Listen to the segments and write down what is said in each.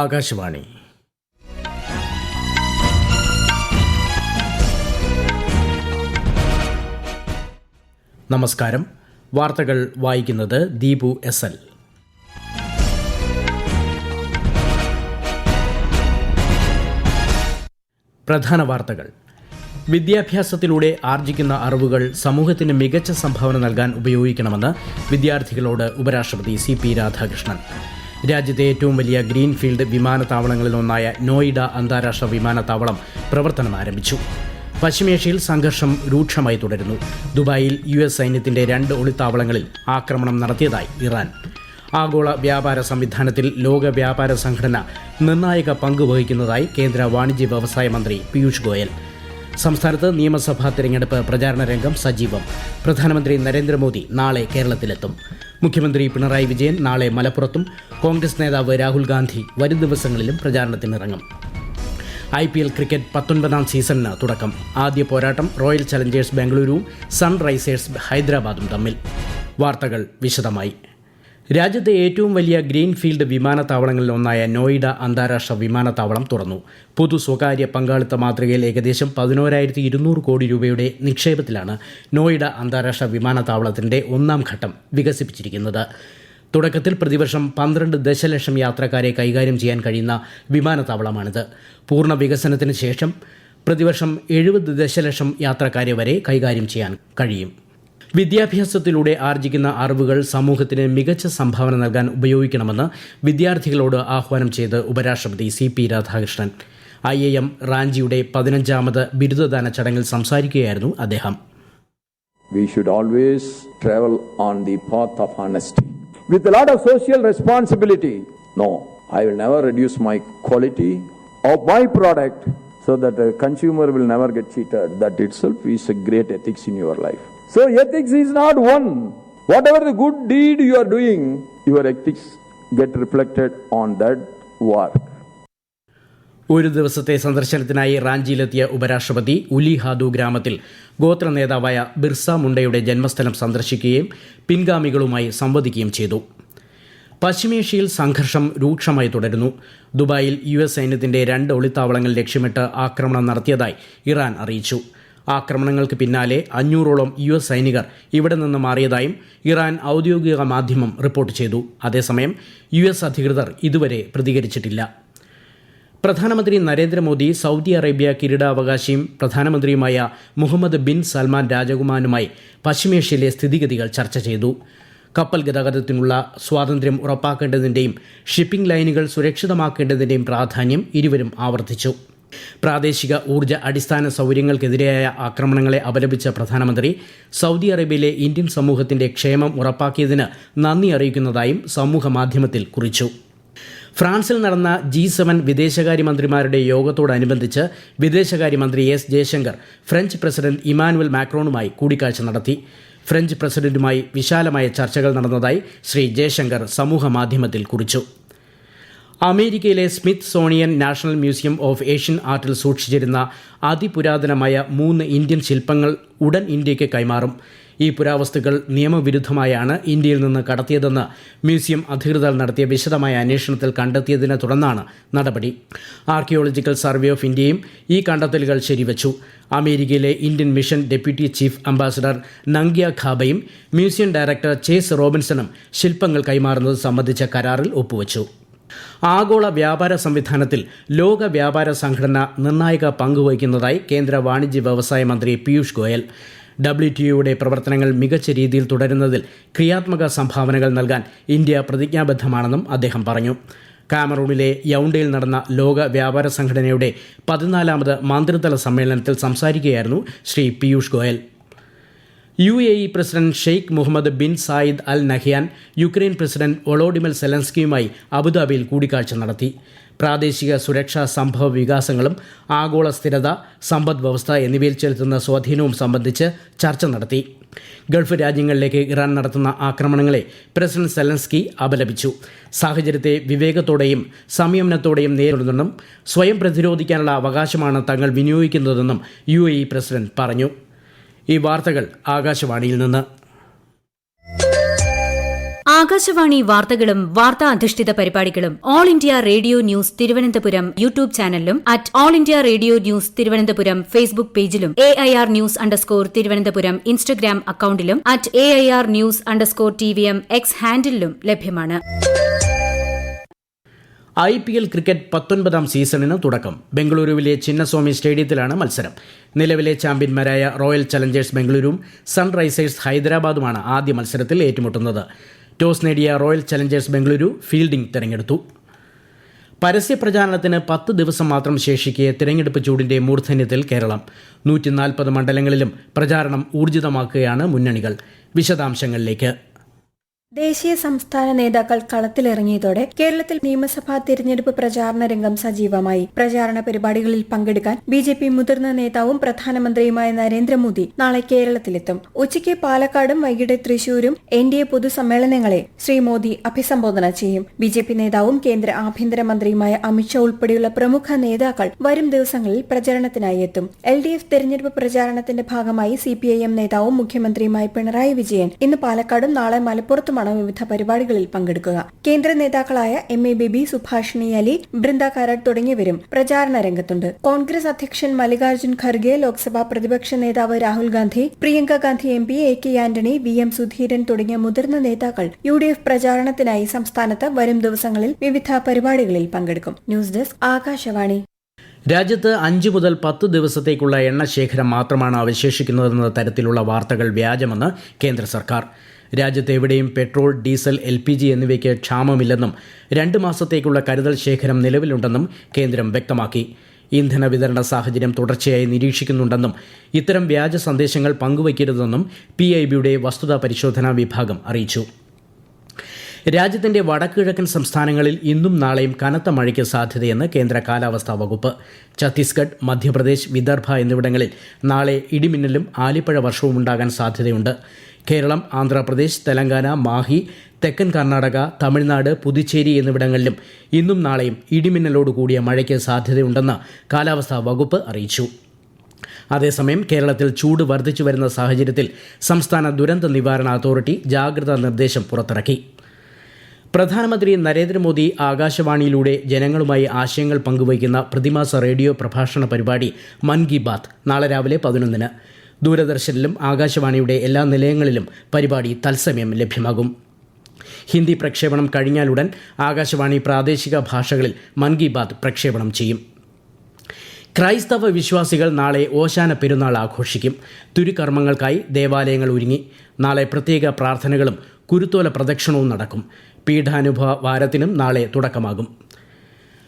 ആകാശവാണി. നമസ്കാരം. വാർത്തകൾ വായിക്കുന്നത് ദീപു എസ് എൽ. പ്രധാന വാർത്തകൾ. വിദ്യാഭ്യാസത്തിലൂടെ ആർജിക്കുന്ന അറിവുകൾ സമൂഹത്തിന് മികച്ച സംഭാവന നൽകാൻ ഉപയോഗിക്കണമെന്ന് വിദ്യാർത്ഥികളോട് ഉപരാഷ്ട്രപതി CP രാധാകൃഷ്ണൻ. രാജ്യത്തെ ഏറ്റവും വലിയ ഗ്രീൻഫീൽഡ് വിമാനത്താവളങ്ങളിലൊന്നായ നോയിഡ അന്താരാഷ്ട്ര വിമാനത്താവളം പ്രവർത്തനം ആരംഭിച്ചു. പശ്ചിമേഷ്യയിൽ സംഘർഷം രൂക്ഷമായി തുടരുന്നു. ദുബായിൽ US സൈന്യത്തിന്റെ 2 ഒളിത്താവളങ്ങളിൽ ആക്രമണം നടത്തിയതായി ഇറാൻ. ആഗോള വ്യാപാര സംവിധാനത്തിൽ ലോക വ്യാപാര സംഘടന നിർണായക പങ്ക് വഹിക്കുന്നതായി കേന്ദ്ര വാണിജ്യ വ്യവസായ മന്ത്രി പീയൂഷ് ഗോയൽ. സംസ്ഥാനത്ത് നിയമസഭാ തെരഞ്ഞെടുപ്പ് പ്രചാരണ രംഗം സജീവം. പ്രധാനമന്ത്രി നരേന്ദ്രമോദി നാളെ കേരളത്തിലെത്തും. മുഖ്യമന്ത്രി പിണറായി വിജയൻ നാളെ മലപ്പുറത്തും കോൺഗ്രസ് നേതാവ് രാഹുൽ ഗാന്ധി വരും ദിവസങ്ങളിലും പ്രചാരണത്തിനിറങ്ങും. IPL ക്രിക്കറ്റ് 19ാം സീസണിന് തുടക്കം. ആദ്യ പോരാട്ടം റോയൽ ചലഞ്ചേഴ്സ് ബാംഗ്ലൂരുവും സൺറൈസേഴ്സ് ഹൈദരാബാദും തമ്മിൽ. വാർത്തകൾ വിശദമായി. രാജ്യത്തെ ഏറ്റവും വലിയ ഗ്രീൻഫീൽഡ് വിമാനത്താവളങ്ങളിലൊന്നായ നോയിഡ അന്താരാഷ്ട്ര വിമാനത്താവളം തുറന്നു. പൊതു സ്വകാര്യ പങ്കാളിത്ത മാതൃകയിൽ ഏകദേശം 11,200 കോടി രൂപയുടെ നിക്ഷേപത്തിലാണ് നോയിഡ അന്താരാഷ്ട്ര വിമാനത്താവളത്തിന്റെ 1ാം ഘട്ടം വികസിപ്പിച്ചിരിക്കുന്നത്. തുടക്കത്തിൽ പ്രതിവർഷം 12 ദശലക്ഷം യാത്രക്കാരെ കൈകാര്യം ചെയ്യാൻ കഴിയുന്ന വിമാനത്താവളമാണിത്. പൂർണ്ണ വികസനത്തിന് ശേഷം പ്രതിവർഷം 70 ദശലക്ഷം യാത്രക്കാരെ വരെ കൈകാര്യം ചെയ്യാൻ കഴിയും. വിദ്യാഭ്യാസത്തിലൂടെ ആർജിക്കുന്ന അറിവുകൾ സമൂഹത്തിന് മികച്ച സംഭാവന നൽകാൻ ഉപയോഗിക്കണമെന്ന് വിദ്യാർത്ഥികളോട് ആഹ്വാനം ചെയ്ത് ഉപരാഷ്ട്രപതി CP രാധാകൃഷ്ണൻ. IIM റാഞ്ചിയുടെ 15ാമത് ബിരുദദാന ചടങ്ങിൽ സംസാരിക്കുകയായിരുന്നു അദ്ദേഹം. We should always travel on the path of honesty with a lot of social responsibility. No, I will never reduce my quality of my product so that the consumer will never get cheated. That itself is a great ethics in your life. So ethics is not one. Whatever the good deed you are doing, your ethics get reflected on that work. ഒരു ദിവസത്തെ സന്ദർശനത്തിനായി റാഞ്ചിയിലെത്തിയ ഉപരാഷ്ട്രപതി ഉലിഹാദു ഗ്രാമത്തിൽ ഗോത്ര നേതാവായ ബിർസ മുണ്ടയുടെ ജന്മസ്ഥലം സന്ദർശിക്കുകയും പിൻഗാമികളുമായി സംവദിക്കുകയും ചെയ്തു. പശ്ചിമേഷ്യയിൽ സംഘർഷം രൂക്ഷമായി തുടരുന്നു. ദുബായിൽ US സൈന്യത്തിന്റെ 2 ഒളിത്താവളങ്ങൾ ലക്ഷ്യമിട്ട് ആക്രമണം നടത്തിയതായി ഇറാൻ അറിയിച്ചു. ആക്രമണങ്ങൾക്ക് പിന്നാലെ 500ഓളം US സൈനികർ ഇവിടെ നിന്ന് മാറിയതായും ഇറാൻ ഔദ്യോഗിക മാധ്യമം റിപ്പോർട്ട് ചെയ്തു. അതേസമയം US അധികൃതർ ഇതുവരെ പ്രതികരിച്ചിട്ടില്ല. പ്രധാനമന്ത്രി നരേന്ദ്രമോദി സൗദി അറേബ്യ കിരീടാവകാശിയും പ്രധാനമന്ത്രിയുമായ മുഹമ്മദ് ബിൻ സൽമാൻ രാജകുമാരനുമായി പശ്ചിമേഷ്യയിലെ സ്ഥിതിഗതികൾ ചർച്ച ചെയ്തു. കപ്പൽ ഗതാഗതത്തിനുള്ള സ്വാതന്ത്ര്യം ഉറപ്പാക്കേണ്ടതിൻ്റെയും ഷിപ്പിംഗ് ലൈനുകൾ സുരക്ഷിതമാക്കേണ്ടതിൻ്റെയും പ്രാധാന്യം ഇരുവരും ആവർത്തിച്ചു. പ്രാദേശിക ഊർജ്ജ അടിസ്ഥാന സൗകര്യങ്ങൾക്കെതിരായ ആക്രമണങ്ങളെ അപലപിച്ച പ്രധാനമന്ത്രി സൗദി അറേബ്യയിലെ ഇന്ത്യൻ സമൂഹത്തിന്റെ ക്ഷേമം ഉറപ്പാക്കിയതിന് നന്ദി അറിയിക്കുന്നതായും സമൂഹ മാധ്യമത്തിൽ കുറിച്ചു. ഫ്രാൻസിൽ നടന്ന G7 വിദേശകാര്യമന്ത്രിമാരുടെ യോഗത്തോടനുബന്ധിച്ച് വിദേശകാര്യമന്ത്രി S Jaishankar French president Emmanuel മാക്രോണുമായി കൂടിക്കാഴ്ച നടത്തി. ഫ്രഞ്ച് പ്രസിഡന്റുമായി വിശാലമായ ചർച്ചകൾ നടന്നതായി ശ്രീ ജയശങ്കർ സമൂഹ മാധ്യമത്തിൽ കുറിച്ചു. അമേരിക്കയിലെ Smithsonian national museum of Asian ആർട്ടിൽ സൂക്ഷിച്ചിരുന്ന അതിപുരാതനമായ 3 ഇന്ത്യൻ ശില്പങ്ങൾ ഉടൻ ഇന്ത്യയ്ക്ക് കൈമാറും. ഈ പുരാവസ്തുക്കൾ നിയമവിരുദ്ധമായാണ് ഇന്ത്യയിൽ നിന്ന് കടത്തിയതെന്ന് മ്യൂസിയം അധികൃതർ നടത്തിയ വിശദമായ അന്വേഷണത്തിൽ കണ്ടെത്തിയതിനെ തുടർന്നാണ് നടപടി. ആർക്കിയോളജിക്കൽ സർവേ ഓഫ് ഇന്ത്യയും ഈ കണ്ടെത്തലുകൾ ശരിവച്ചു. അമേരിക്കയിലെ Indian mission deputy chief ambassador Namgya ഖാബയും മ്യൂസിയം ഡയറക്ടർ ചേസ് റോബിൻസണും ശില്പങ്ങൾ കൈമാറുന്നത് സംബന്ധിച്ച കരാറിൽ ഒപ്പുവച്ചു. ആഗോള വ്യാപാര സംവിധാനത്തിൽ ലോക വ്യാപാര സംഘടന നിർണായക പങ്കുവഹിക്കുന്നതായി കേന്ദ്ര വാണിജ്യ വ്യവസായ മന്ത്രി പീയൂഷ് ഗോയൽ. WTOയുടെ പ്രവർത്തനങ്ങൾ മികച്ച രീതിയിൽ തുടരുന്നതിൽ ക്രിയാത്മക സംഭാവനകൾ നൽകാൻ ഇന്ത്യ പ്രതിജ്ഞാബദ്ധമാണെന്നും അദ്ദേഹം പറഞ്ഞു. കാമറൂണിലെ യൗണ്ടയിൽ നടന്ന ലോക വ്യാപാര സംഘടനയുടെ 14ാമത് മന്ത്രിതല സമ്മേളനത്തിൽ സംസാരിക്കുകയായിരുന്നു Shri Piyush Goyal. UAE president Sheikh Mohammed bin Zayed Al Nahyan Ukraine president Volodymyr സെലൻസ്കിയുമായി അബുദാബിയിൽ കൂടിക്കാഴ്ച നടത്തി. പ്രാദേശിക സുരക്ഷാ സംഭവ വികാസങ്ങളും ആഗോള സ്ഥിരത, സമ്പദ് വ്യവസ്ഥ എന്നിവയിൽ ചെലുത്തുന്ന സ്വാധീനവും സംബന്ധിച്ച് ചർച്ച നടത്തി. ഗൾഫ് രാജ്യങ്ങളിലേക്ക് ഇറാൻ നടത്തുന്ന ആക്രമണങ്ങളെ പ്രസിഡന്റ് സെലൻസ്കി അപലപിച്ചു. സാഹചര്യത്തെ വിവേകത്തോടെയും സംയമനത്തോടെയും നേരിടുന്നെന്നും സ്വയം പ്രതിരോധിക്കാനുള്ള അവകാശമാണ് തങ്ങൾ വിനിയോഗിക്കുന്നതെന്നും UAE പ്രസിഡന്റ് പറഞ്ഞു. ഈ വാർത്തകൾ ആകാശവാണിയിൽ നിന്ന്. ആകാശവാണി വാർത്തകളും വാർത്താ അധിഷ്ഠിത പരിപാടികളും All India Radio news Thiruvananthapuram YouTube ചാനലിലും at All India Radio news Thiruvananthapuram Facebook പേജിലും AIR ന്യൂസ് _ തിരുവനന്തപുരം ഇൻസ്റ്റഗ്രാം അക്കൌണ്ടിലും at AIR news _ TVM X ഹാൻഡിലും ലഭ്യമാണ്. IPL ക്രിക്കറ്റ് 19ാം സീസണിന് തുടക്കം. ബംഗളൂരുവിലെ ചിന്നസ്വാമി സ്റ്റേഡിയത്തിലാണ് മത്സരം. നിലവിലെ ചാമ്പ്യന്മാരായ റോയൽ ചലഞ്ചേഴ്സ് ബംഗളൂരുവും സൺറൈസേഴ്സ് ഹൈദരാബാദുമാണ് ആദ്യ മത്സരത്തിൽ ഏറ്റുമുട്ടുന്നത്. ടോസ് നേടിയ റോയൽ ചലഞ്ചേഴ്സ് ബംഗളൂരു ഫീൽഡിംഗ് തെരഞ്ഞെടുത്തു. പരസ്യപ്രചാരണത്തിന് 10 ദിവസം മാത്രം ശേഷിക്കെ തെരഞ്ഞെടുപ്പ് ചൂടിന്റെ മൂർധന്യത്തിൽ കേരളം. 140 മണ്ഡലങ്ങളിലും പ്രചാരണം ഊർജിതമാക്കുകയാണ് മുന്നണികൾ. വിശദാംശങ്ങളിലേക്ക്. ദേശീയ സംസ്ഥാന നേതാക്കൾ കളത്തിലിറങ്ങിയതോടെ കേരളത്തിൽ നിയമസഭാ തിരഞ്ഞെടുപ്പ് പ്രചാരണ രംഗം സജീവമായി. പ്രചാരണ പരിപാടികളിൽ പങ്കെടുക്കാൻ BJP മുതിർന്ന നേതാവും പ്രധാനമന്ത്രിയുമായ നരേന്ദ്രമോദി നാളെ കേരളത്തിലെത്തും. ഉച്ചയ്ക്ക് പാലക്കാടും വൈകിട്ട് തൃശൂരും NDA പൊതുസമ്മേളനങ്ങളെ ശ്രീ മോദി അഭിസംബോധന ചെയ്യും. BJP നേതാവും കേന്ദ്ര ആഭ്യന്തരമന്ത്രിയുമായ അമിത്ഷാ ഉൾപ്പെടെയുള്ള പ്രമുഖ നേതാക്കൾ വരും ദിവസങ്ങളിൽ പ്രചരണത്തിനായി എത്തും. LDF തെരഞ്ഞെടുപ്പ് പ്രചാരണത്തിന്റെ ഭാഗമായി CPIM നേതാവും മുഖ്യമന്ത്രിയുമായ പിണറായി വിജയൻ ഇന്ന് പാലക്കാടും നാളെ മലപ്പുറത്തും വിവിധ പരിപാടികളിൽ പങ്കെടുക്കുക. കേന്ദ്ര നേതാക്കളായ MA ബേബി, സുഭാഷിണി അലി, ബൃന്ദ കാരാട്ട് തുടങ്ങിയവരും പ്രചാരണ രംഗത്തുണ്ട്. കോൺഗ്രസ് അധ്യക്ഷൻ മല്ലികാർജ്ജുൻ ഖർഗെ, ലോക്സഭാ പ്രതിപക്ഷ നേതാവ് Rahul Gandhi, Priyanka Gandhi MP, AK Antony, VM Sudheeran തുടങ്ങിയ മുതിർന്ന നേതാക്കൾ UDF പ്രചാരണത്തിനായി സംസ്ഥാനത്ത് വരും ദിവസങ്ങളിൽ വിവിധ പരിപാടികളിൽ പങ്കെടുക്കും. News desk Akashvani. രാജ്യത്ത് 5 മുതൽ 10 ദിവസത്തേക്കുള്ള എണ്ണശേഖരം മാത്രമാണ് അവശേഷിക്കുന്നതെന്ന തരത്തിലുള്ള വാർത്തകൾ വ്യാജമെന്ന് കേന്ദ്ര സർക്കാർ. രാജ്യത്ത് എവിടെയും പെട്രോൾ, ഡീസൽ, LPG എന്നിവയ്ക്ക് ക്ഷാമമില്ലെന്നും 2 മാസത്തേക്കുള്ള കരുതൽ ശേഖരം നിലവിലുണ്ടെന്നും കേന്ദ്രം വ്യക്തമാക്കി. ഇന്ധന വിതരണ സാഹചര്യം തുടർച്ചയായി നിരീക്ഷിക്കുന്നുണ്ടെന്നും ഇത്തരം വ്യാജ സന്ദേശങ്ങൾ പങ്കുവയ്ക്കരുതെന്നും PIBയുടെ വസ്തുതാ പരിശോധനാ വിഭാഗം അറിയിച്ചു. രാജ്യത്തിന്റെ വടക്കുകിഴക്കൻ സംസ്ഥാനങ്ങളിൽ ഇന്നും നാളെയും കനത്ത മഴയ്ക്ക് സാധ്യതയെന്ന് കേന്ദ്ര കാലാവസ്ഥാ വകുപ്പ്. ഛത്തീസ്ഗഡ്, മധ്യപ്രദേശ്, വിദർഭ എന്നിവിടങ്ങളിൽ നാളെ ഇടിമിന്നലും ആലിപ്പഴ വർഷവും ഉണ്ടാകാൻ സാധ്യതയുണ്ട്. കേരളം, ആന്ധ്രാപ്രദേശ്, തെലങ്കാന, മാഹി, തെക്കൻ കർണാടക, തമിഴ്നാട്, പുതുച്ചേരി എന്നിവിടങ്ങളിലും ഇന്നും നാളെയും ഇടിമിന്നലോടുകൂടിയ മഴയ്ക്ക് സാധ്യതയുണ്ടെന്ന് കാലാവസ്ഥാ വകുപ്പ് അറിയിച്ചു. അതേസമയം കേരളത്തിൽ ചൂട് വർദ്ധിച്ചു വരുന്ന സാഹചര്യത്തിൽ സംസ്ഥാന ദുരന്ത നിവാരണ അതോറിറ്റി ജാഗ്രതാ നിർദ്ദേശം പുറത്തിറക്കി. പ്രധാനമന്ത്രി നരേന്ദ്രമോദി ആകാശവാണിയിലൂടെ ജനങ്ങളുമായി ആശയങ്ങൾ പങ്കുവയ്ക്കുന്ന പ്രതിമാസ റേഡിയോ പ്രഭാഷണ പരിപാടി മൻ കി ബാത്ത് നാളെ രാവിലെ 11-ന് ദൂരദർശനിലും ആകാശവാണിയുടെ എല്ലാ നിലയങ്ങളിലും പരിപാടി തത്സമയം ലഭ്യമാകും. ഹിന്ദി പ്രക്ഷേപണം കഴിഞ്ഞാലുടൻ ആകാശവാണി പ്രാദേശിക ഭാഷകളിൽ മൻ കി ബാത്ത് പ്രക്ഷേപണം ചെയ്യും. ക്രൈസ്തവ വിശ്വാസികൾ നാളെ ഓശാന പെരുന്നാൾ ആഘോഷിക്കും. തിരുക്കർമ്മങ്ങൾക്കായി ദേവാലയങ്ങൾ ഒരുങ്ങി. നാളെ പ്രത്യേക പ്രാർത്ഥനകളും കുരുത്തോല പ്രദക്ഷിണവും നടക്കും. പീഠാനുഭവ വാരത്തിനും നാളെ തുടക്കമാകും.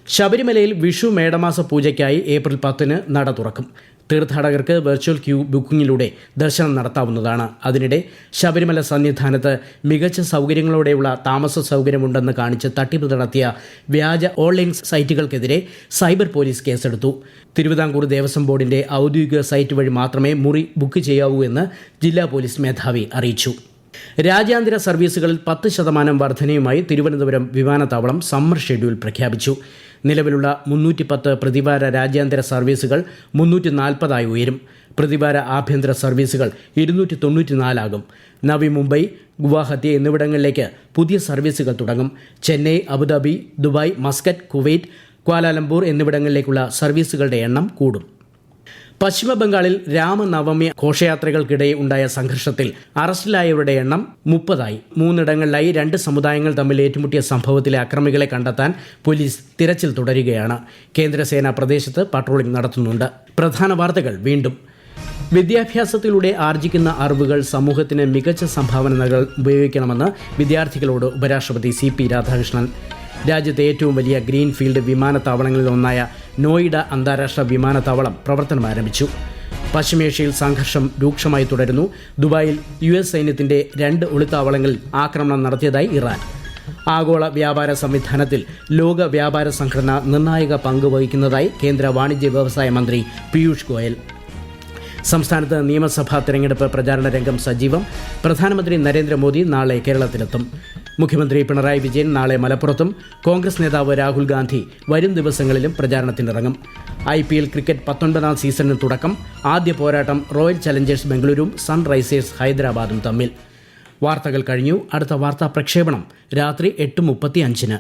ശബരിമലയിൽ വിഷു മേടമാസ പൂജയ്ക്കായി ഏപ്രിൽ 10-ന് നട തുറക്കും. തീർത്ഥാടകർക്ക് വെർച്വൽ ക്യൂ ബുക്കിംഗിലൂടെ ദർശനം നടത്താവുന്നതാണ്. അതിനിടെ ശബരിമല സന്നിധാനത്ത് മികച്ച സൗകര്യങ്ങളോടെയുള്ള താമസ സൗകര്യമുണ്ടെന്ന് കാണിച്ച് തട്ടിപ്പ് നടത്തിയ വ്യാജ ഓൺലൈൻ സൈറ്റുകൾക്കെതിരെ സൈബർ പോലീസ് കേസെടുത്തു. തിരുവിതാംകൂർ ദേവസ്വം ബോർഡിന്റെ ഔദ്യോഗിക സൈറ്റ് വഴി മാത്രമേ മുറി ബുക്ക് ചെയ്യാവൂ എന്ന് ജില്ലാ പോലീസ് മേധാവി അറിയിച്ചു. രാജ്യാന്തര സർവീസുകളിൽ 10% വർധനയുമായി തിരുവനന്തപുരം വിമാനത്താവളം സമ്മർ ഷെഡ്യൂൾ പ്രഖ്യാപിച്ചു. നിലവിലുള്ള 310 പ്രതിവാര രാജ്യാന്തര സർവീസുകൾ 340 ഉയരും. പ്രതിവാര ആഭ്യന്തര സർവീസുകൾ 294 ആകും. നവി മുംബൈ, ഗുവാഹത്തി എന്നിവിടങ്ങളിലേക്ക് പുതിയ സർവീസുകൾ തുടങ്ങും. Chennai, Abu Dhabi, Dubai, Muscat, Kuwait, Kuala Lumpur എന്നിവിടങ്ങളിലേക്കുള്ള സർവീസുകളുടെ എണ്ണം കൂടും. പശ്ചിമ ബംഗാളിൽ രാമനവമി ഘോഷയാത്രകൾക്കിടെ ഉണ്ടായ സംഘർഷത്തിൽ അറസ്റ്റിലായവരുടെ എണ്ണം 30 3ഇടങ്ങളിലായി 2 സമുദായങ്ങൾ തമ്മിൽ ഏറ്റുമുട്ടിയ സംഭവത്തിലെ അക്രമികളെ കണ്ടെത്താൻ പോലീസ് തിരച്ചിൽ തുടരുകയാണ്. കേന്ദ്രസേന പ്രദേശത്ത് പട്രോളിംഗ് നടത്തുന്നുണ്ട്. പ്രധാന വാർത്തകൾ വീണ്ടും. വിദ്യാഭ്യാസത്തിലൂടെ ആർജിക്കുന്ന അറിവുകൾ സമൂഹത്തിന് മികച്ച സംഭാവനകൾ ഉപയോഗിക്കണമെന്ന് വിദ്യാർത്ഥികളോട് ഉപരാഷ്ട്രപതി CP രാധാകൃഷ്ണൻ. രാജ്യത്തെ ഏറ്റവും വലിയ ഗ്രീൻഫീൽഡ് വിമാനത്താവളങ്ങളിലൊന്നായ നോയിഡ അന്താരാഷ്ട്ര വിമാനത്താവളം പ്രവർത്തനം ആരംഭിച്ചു. പശ്ചിമേഷ്യയിൽ സംഘർഷം രൂക്ഷമായി തുടരുന്നു. ദുബായിൽ US സൈന്യത്തിന്റെ 2 ഒളിത്താവളങ്ങളിൽ ആക്രമണം നടത്തിയതായി ഇറാൻ. ആഗോള വ്യാപാര സംവിധാനത്തിൽ ലോക വ്യാപാര സംഘടന നിർണായക പങ്ക് വഹിക്കുന്നതായി കേന്ദ്ര വാണിജ്യ വ്യവസായ മന്ത്രി പീയൂഷ് ഗോയൽ. സംസ്ഥാനത്ത് നിയമസഭാ തെരഞ്ഞെടുപ്പ് പ്രചാരണ രംഗം സജീവം. പ്രധാനമന്ത്രി നരേന്ദ്രമോദി നാളെ കേരളത്തിലെത്തും. മുഖ്യമന്ത്രി പിണറായി വിജയൻ നാളെ മലപ്പുറത്തും. കോൺഗ്രസ് നേതാവ് രാഹുൽ ഗാന്ധി വരും ദിവസങ്ങളിലും പ്രചാരണത്തിനിറങ്ങും. IPL ക്രിക്കറ്റ് 19ാം സീസണിന് തുടക്കം. ആദ്യ പോരാട്ടം റോയൽ ചലഞ്ചേഴ്സ് ബംഗളൂരുവും സൺറൈസേഴ്സ് ഹൈദരാബാദും തമ്മിൽ. വാർത്തകൾ കഴിഞ്ഞു. അടുത്ത വാർത്താ പ്രക്ഷേപണം രാത്രി 8:35.